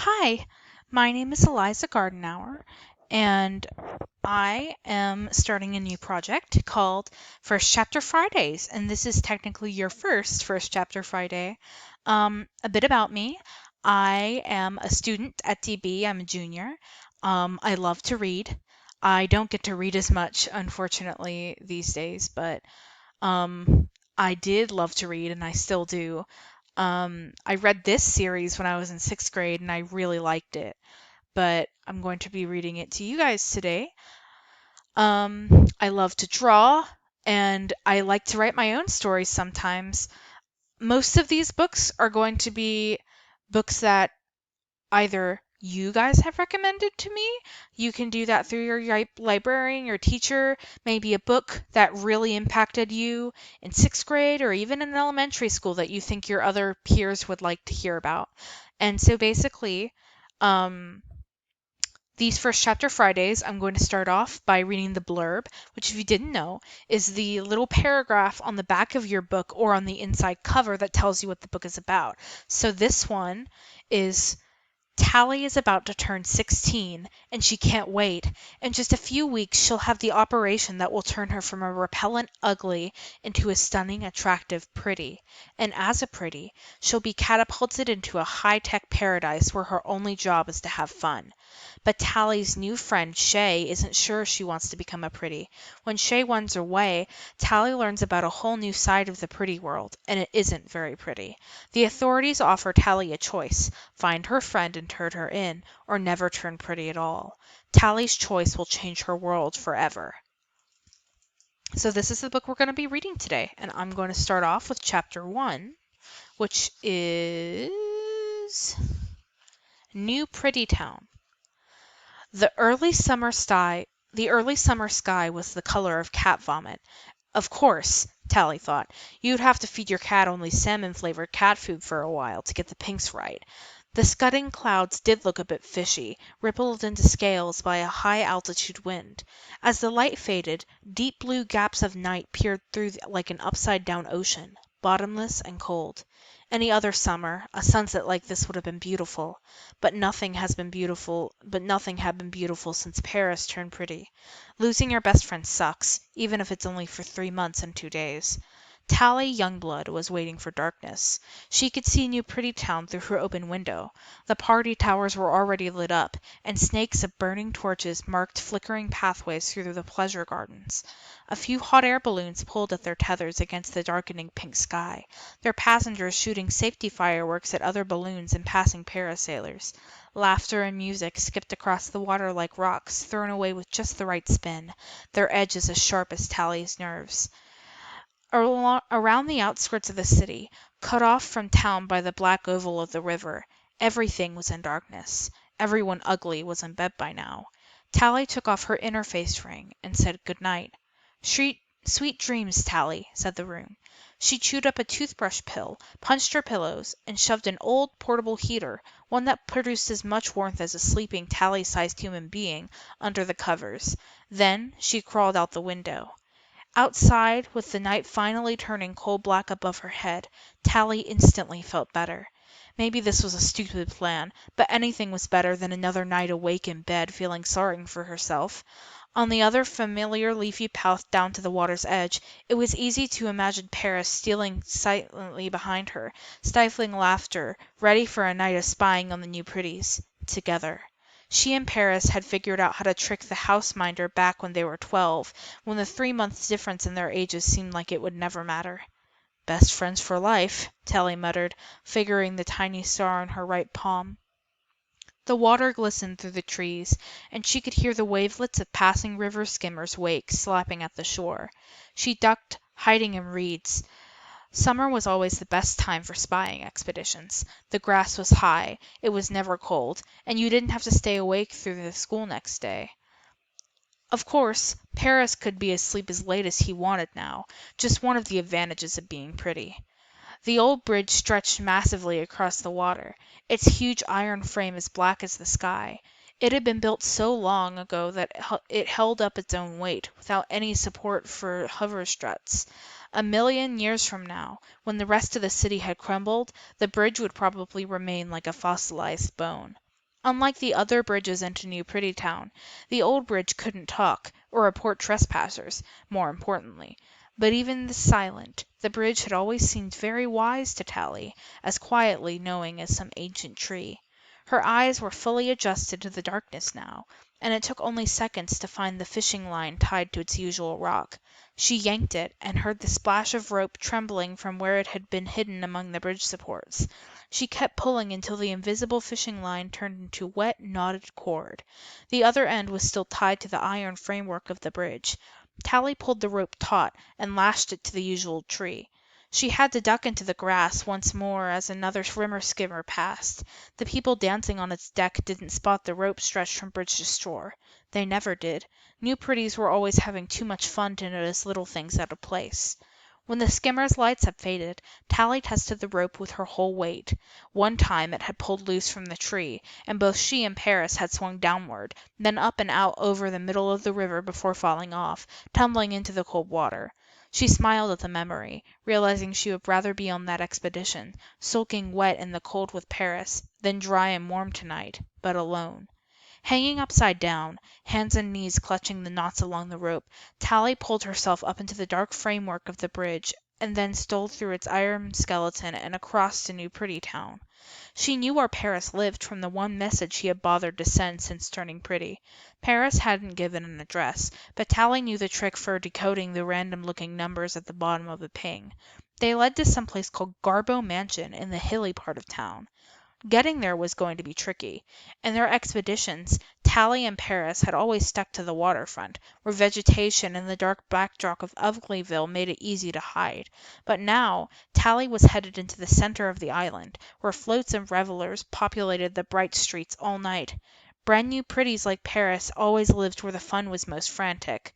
Hi, my name is Eliza Gardenauer, and I am starting a new project called First Chapter Fridays, and this is technically your First Chapter Friday. A bit about me. I am a student at DB. I'm a junior. I love to read. I don't get to read as much, unfortunately, these days, but I did love to read, and I still do. I read this series when I was in sixth grade and I really liked it, but I'm going to be reading it to you guys today. I love to draw and I like to write my own stories sometimes. Most of these books are going to be books that either you guys have recommended to me. You can do that through your librarian, your teacher, maybe a book that really impacted you in sixth grade or even in elementary school that you think your other peers would like to hear about. And so basically, um, these First Chapter Fridays, I'm going to start off by reading the blurb, which, if you didn't know, is the little paragraph on the back of your book or on the inside cover that tells you what the book is about. So this one is Tally is about to turn 16, and she can't wait. In just a few weeks, she'll have the operation that will turn her from a repellent ugly into a stunning, attractive pretty. And as a pretty, she'll be catapulted into a high-tech paradise where her only job is to have fun. But Tally's new friend, Shay, isn't sure she wants to become a pretty. When Shay runs away, Tally learns about a whole new side of the pretty world, and it isn't very pretty. The authorities offer Tally a choice: find her friend and turn her in, or never turn pretty at all. Tally's choice will change her world forever. So this is the book we're going to be reading today, and I'm going to start off with chapter 1, which is New Pretty Town. The early summer sky was the color of cat vomit. Of course, Tally thought, you'd have to feed your cat only salmon-flavored cat food for a while to get the pinks right. The scudding clouds did look a bit fishy, rippled into scales by a high-altitude wind. As the light faded, deep blue gaps of night peered through like an upside-down ocean, bottomless and cold. Any other summer, a sunset like this would have been beautiful, but nothing had been beautiful since Paris turned pretty. Losing your best friend sucks, even if it's only for 3 months and 2 days. Tally Youngblood was waiting for darkness. She could see New Pretty Town through her open window. The party towers were already lit up, and snakes of burning torches marked flickering pathways through the pleasure gardens. A few hot air balloons pulled at their tethers against the darkening pink sky, their passengers shooting safety fireworks at other balloons and passing parasailers. Laughter and music skipped across the water like rocks thrown away with just the right spin, their edges as sharp as Tally's nerves. Around the outskirts of the city, cut off from town by the black oval of the river, everything was in darkness. Everyone ugly was in bed by now. Tally took off her interface ring and said good night. Sweet dreams, Tally, said the room. She chewed up a toothbrush pill, punched her pillows, and shoved an old portable heater, one that produced as much warmth as a sleeping Tally-sized human being, under the covers. Then she crawled out the window. Outside, with the night finally turning coal-black above her head, Tally instantly felt better. Maybe this was a stupid plan, but anything was better than another night awake in bed feeling sorry for herself. On the other familiar leafy path down to the water's edge, it was easy to imagine Paris stealing silently behind her, stifling laughter, ready for a night of spying on the new pretties. Together. She and Paris had figured out how to trick the house-minder back when they were 12, when the 3 months difference in their ages seemed like it would never matter. Best friends for life, Tally muttered, figuring the tiny star on her right palm. The water glistened through the trees, and she could hear the wavelets of passing river skimmers' wakes slapping at the shore. She ducked, hiding in reeds. Summer was always the best time for spying expeditions. The grass was high, it was never cold, and you didn't have to stay awake through the school next day. Of course, Paris could be asleep as late as he wanted now, just one of the advantages of being pretty. The old bridge stretched massively across the water, its huge iron frame as black as the sky. It had been built so long ago that it held up its own weight, without any support for hover struts. A million years from now, when the rest of the city had crumbled, the bridge would probably remain like a fossilized bone. Unlike the other bridges into New Pretty Town, the old bridge couldn't talk, or report trespassers, more importantly. But even silent, the bridge had always seemed very wise to Tally, as quietly knowing as some ancient tree. Her eyes were fully adjusted to the darkness now, and it took only seconds to find the fishing line tied to its usual rock. She yanked it, and heard the splash of rope trembling from where it had been hidden among the bridge supports. She kept pulling until the invisible fishing line turned into wet, knotted cord. The other end was still tied to the iron framework of the bridge. Tally pulled the rope taut and lashed it to the usual tree. She had to duck into the grass once more as another rimmer skimmer passed. The people dancing on its deck didn't spot the rope stretched from bridge to shore. They never did. New pretties were always having too much fun to notice little things out of place. When the skimmer's lights had faded, Tally tested the rope with her whole weight. One time it had pulled loose from the tree, and both she and Paris had swung downward, then up and out over the middle of the river before falling off, tumbling into the cold water. She smiled at the memory, realizing she would rather be on that expedition, sulking wet in the cold with Paris, than dry and warm tonight, but alone. Hanging upside down, hands and knees clutching the knots along the rope, Tally pulled herself up into the dark framework of the bridge, and then stole through its iron skeleton and across to New Pretty Town. She knew where Paris lived from the one message he had bothered to send since turning pretty. Paris hadn't given an address, but Tally knew the trick for decoding the random-looking numbers at the bottom of a ping. They led to some place called Garbo Mansion in the hilly part of town. Getting there was going to be tricky. In their expeditions, Tally and Paris had always stuck to the waterfront, where vegetation and the dark backdrop of Uglyville made it easy to hide. But now, Tally was headed into the center of the island, where floats and revelers populated the bright streets all night. Brand new pretties like Paris always lived where the fun was most frantic.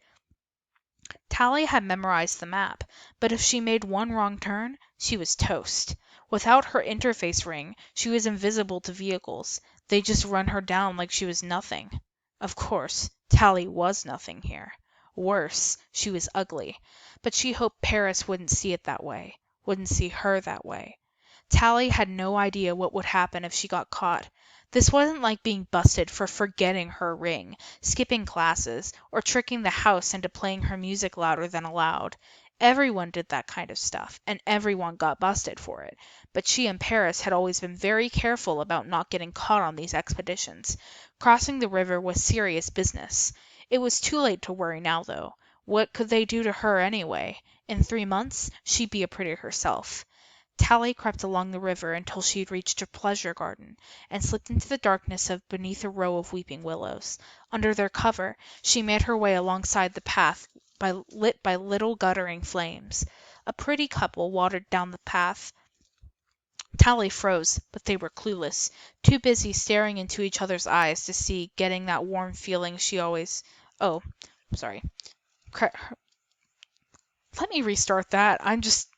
Tally had memorized the map, but if she made one wrong turn, she was toast. Without her interface ring, she was invisible to vehicles. They'd just run her down like she was nothing. Of course, Tally was nothing here. Worse, she was ugly. But she hoped Paris wouldn't see it that way, wouldn't see her that way. Tally had no idea what would happen if she got caught. This wasn't like being busted for forgetting her ring, skipping classes, or tricking the house into playing her music louder than allowed. Everyone did that kind of stuff, and everyone got busted for it. But she and Paris had always been very careful about not getting caught on these expeditions. Crossing the river was serious business. It was too late to worry now, though. What could they do to her anyway? In 3 months, she'd be a pretty herself. Tally crept along the river until she had reached a pleasure garden, and slipped into the darkness of beneath a row of weeping willows. Under their cover, she made her way alongside the path, lit by little guttering flames. A pretty couple watered down the path. Tally froze, but they were clueless, too busy staring into each other's eyes to see, getting that warm feeling she always... Oh, sorry. Let me restart that. I'm just...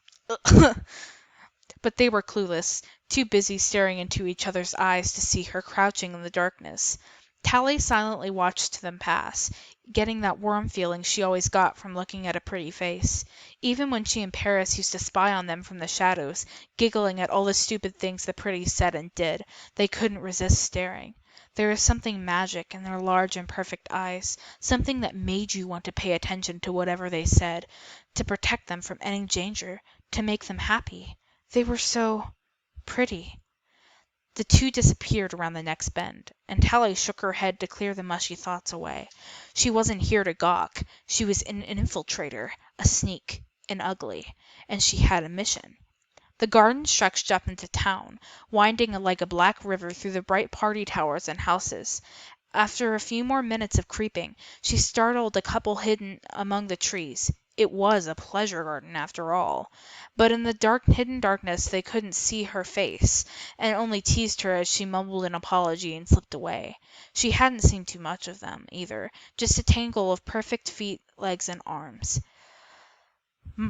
But they were clueless, too busy staring into each other's eyes to see her crouching in the darkness. Tally silently watched them pass, getting that warm feeling she always got from looking at a pretty face. Even when she and Paris used to spy on them from the shadows, giggling at all the stupid things the pretties said and did, they couldn't resist staring. There was something magic in their large and perfect eyes, something that made you want to pay attention to whatever they said, to protect them from any danger, to make them happy. They were so pretty. The two disappeared around the next bend, and Tally shook her head to clear the mushy thoughts away. She wasn't here to gawk. She was an infiltrator, a sneak, an ugly, and she had a mission. The garden stretched up into town, winding like a black river through the bright party towers and houses. After a few more minutes of creeping, she startled a couple hidden among the trees. It was a pleasure garden, after all. But in the hidden darkness they couldn't see her face, and only teased her as she mumbled an apology and slipped away. She hadn't seen too much of them, either, just a tangle of perfect feet, legs, and arms.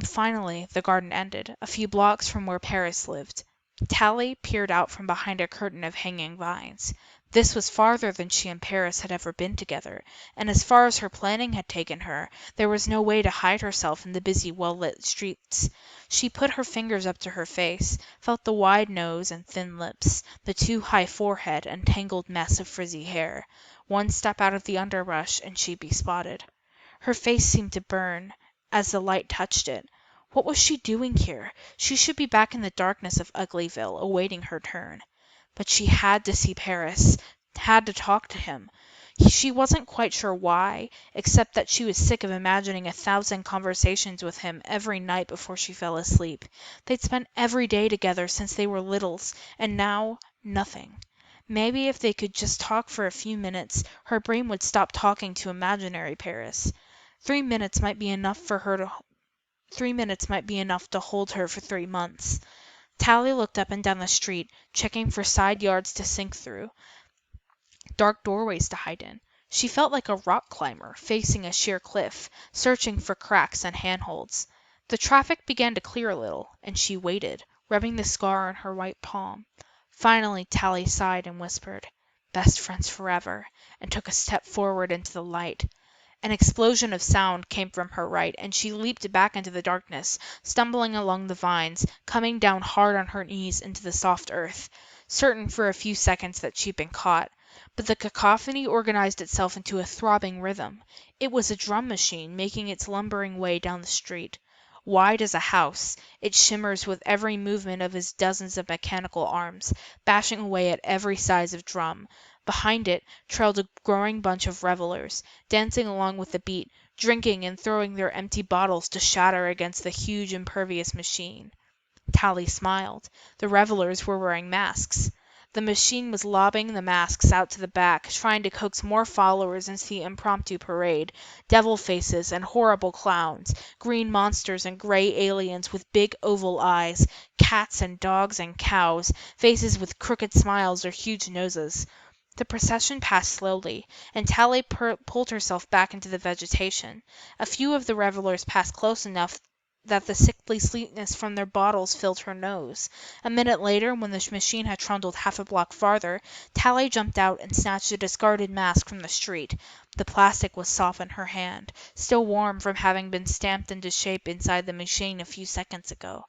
Finally, the garden ended, a few blocks from where Paris lived. Tally peered out from behind a curtain of hanging vines. This was farther than she and Paris had ever been together, and as far as her planning had taken her, there was no way to hide herself in the busy, well-lit streets. She put her fingers up to her face, felt the wide nose and thin lips, the too high forehead and tangled mess of frizzy hair. One step out of the underbrush and she'd be spotted. Her face seemed to burn as the light touched it. What was she doing here? She should be back in the darkness of Uglyville, awaiting her turn. But she had to see Paris, had to talk to him. She wasn't quite sure why, except that she was sick of imagining 1,000 conversations with him every night before she fell asleep. They'd spent every day together since they were littles, and now nothing. Maybe if they could just talk for a few minutes, her brain would stop talking to imaginary Paris. 3 minutes might be enough for her to 3 minutes might be enough to hold her for 3 months. Tally looked up and down the street, checking for side yards to sink through, dark doorways to hide in. She felt like a rock climber facing a sheer cliff, searching for cracks and handholds. The traffic began to clear a little, and she waited, rubbing the scar on her white palm. Finally Tally sighed and whispered, "Best friends forever," and took a step forward into the light. An explosion of sound came from her right, and she leaped back into the darkness, stumbling along the vines, coming down hard on her knees into the soft earth, certain for a few seconds that she'd been caught. But the cacophony organized itself into a throbbing rhythm. It was a drum machine making its lumbering way down the street. Wide as a house, it shimmers with every movement of his dozens of mechanical arms, bashing away at every size of drum. Behind it trailed a growing bunch of revelers, dancing along with the beat, drinking and throwing their empty bottles to shatter against the huge impervious machine. Tally smiled. The revelers were wearing masks. The machine was lobbing the masks out to the back, trying to coax more followers into the impromptu parade. Devil faces and horrible clowns, green monsters and gray aliens with big oval eyes, cats and dogs and cows, faces with crooked smiles or huge noses. The procession passed slowly, and Tally pulled herself back into the vegetation. A few of the revelers passed close enough that the sickly sweetness from their bottles filled her nose. A minute later, when the machine had trundled half a block farther, Tally jumped out and snatched a discarded mask from the street. The plastic was soft in her hand, still warm from having been stamped into shape inside the machine a few seconds ago.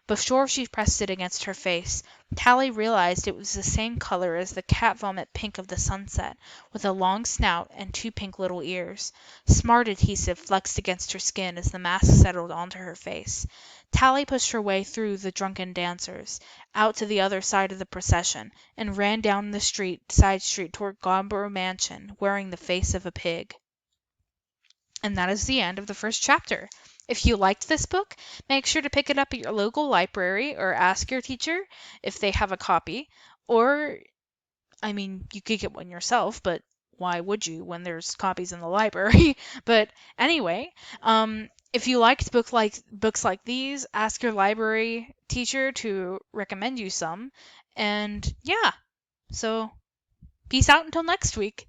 Before she pressed it against her face, Tally realized it was the same color as the cat vomit pink of the sunset, with a long snout and two pink little ears. Smart adhesive flexed against her skin as the mask settled onto her face. Tally pushed her way through the drunken dancers, out to the other side of the procession, and ran down the side street toward Gobbo Mansion, wearing the face of a pig. And that is the end of the first chapter. If you liked this book, make sure to pick it up at your local library or ask your teacher if they have a copy. Or, I mean, you could get one yourself, but why would you when there's copies in the library? But anyway, if you liked books like these, ask your library teacher to recommend you some. And yeah, so peace out until next week.